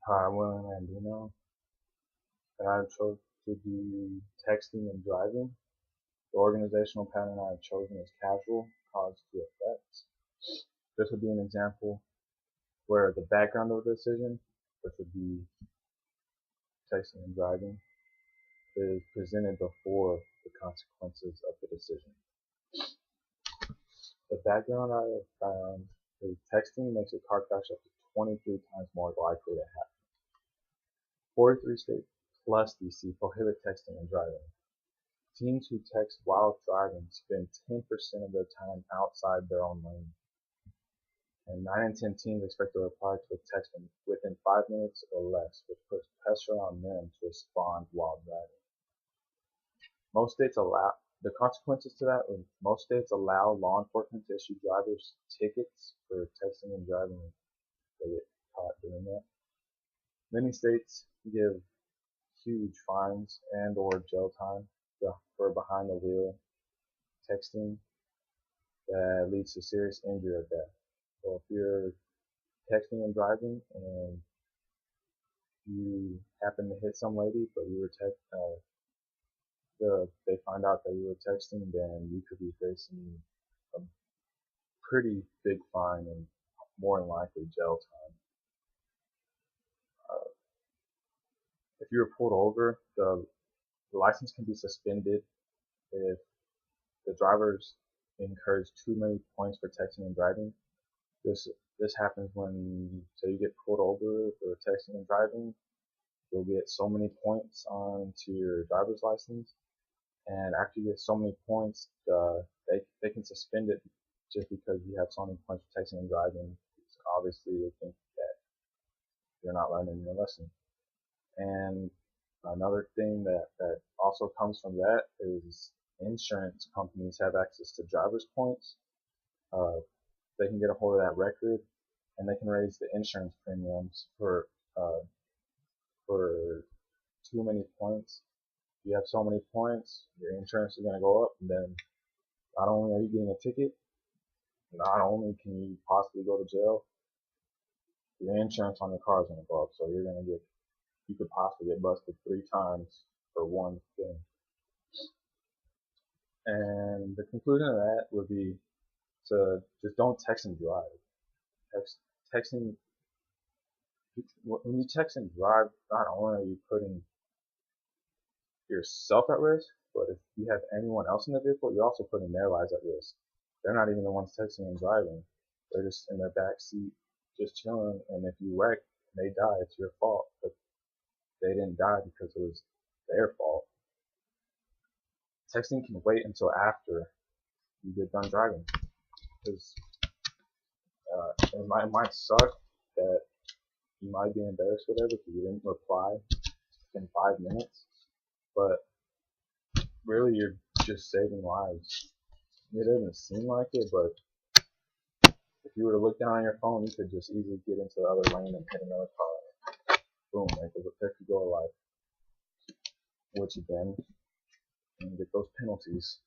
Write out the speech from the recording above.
Hi, I'm William Andino, and I chose to be texting and driving. The organizational pattern I have chosen is casual, cause to effect. This would be an example where the background of the decision, which would be texting and driving, is presented before the consequences of the decision. The background I have found is texting makes a car crash up to 23 times more likely to happen. 43 states plus DC prohibit texting and driving. Teens who text while driving spend 10% of their time outside their own lane, and 9 in 10 teens expect a reply to a text within 5 minutes or less, which puts pressure on them to respond while driving. Most states allow the consequences to that. Most states allow law enforcement to issue drivers tickets for texting and driving if they get caught doing that. Many states give huge fines and/or jail time for behind the wheel texting that leads to serious injury or death. So if you're texting and driving and you happen to hit some lady, but you were they find out that you were texting, then you could be facing a pretty big fine and more than likely jail time. Uh, if you were pulled over, the license can be suspended if the drivers incurs too many points for texting and driving. This this happens when, say, you get pulled over for texting and driving. You'll get so many points onto your driver's license, and after you get so many points, they can suspend it just because you have so many points for texting and driving. Obviously, they think that you're not learning your lesson. And another thing that also comes from that is insurance companies have access to driver's points. Uh, they can get a hold of that record, and they can raise the insurance premiums uh, for too many points. If you have so many points, your insurance is going to go up, and then not only are you getting a ticket, not only can you possibly go to jail, your insurance on your car is going to go up. So you could possibly get busted 3 times for one thing. And the conclusion of that would be to just don't text and drive. Texting, when you text and drive, not only are you putting yourself at risk, but if you have anyone else in the vehicle, you're also putting their lives at risk. They're not even the ones texting and driving. They're just in their back seat, just chilling. And if you wreck and they die, it's your fault. But they didn't die because it was their fault. Texting can wait until after you get done driving, because it might suck that you might be embarrassed or whatever because you didn't reply in 5 minutes, but really you're just saving lives. It doesn't seem like it, but if you were to look down on your phone, you could just easily get into the other lane and hit another car. Boom, there could go a life, which again, you get those penalties.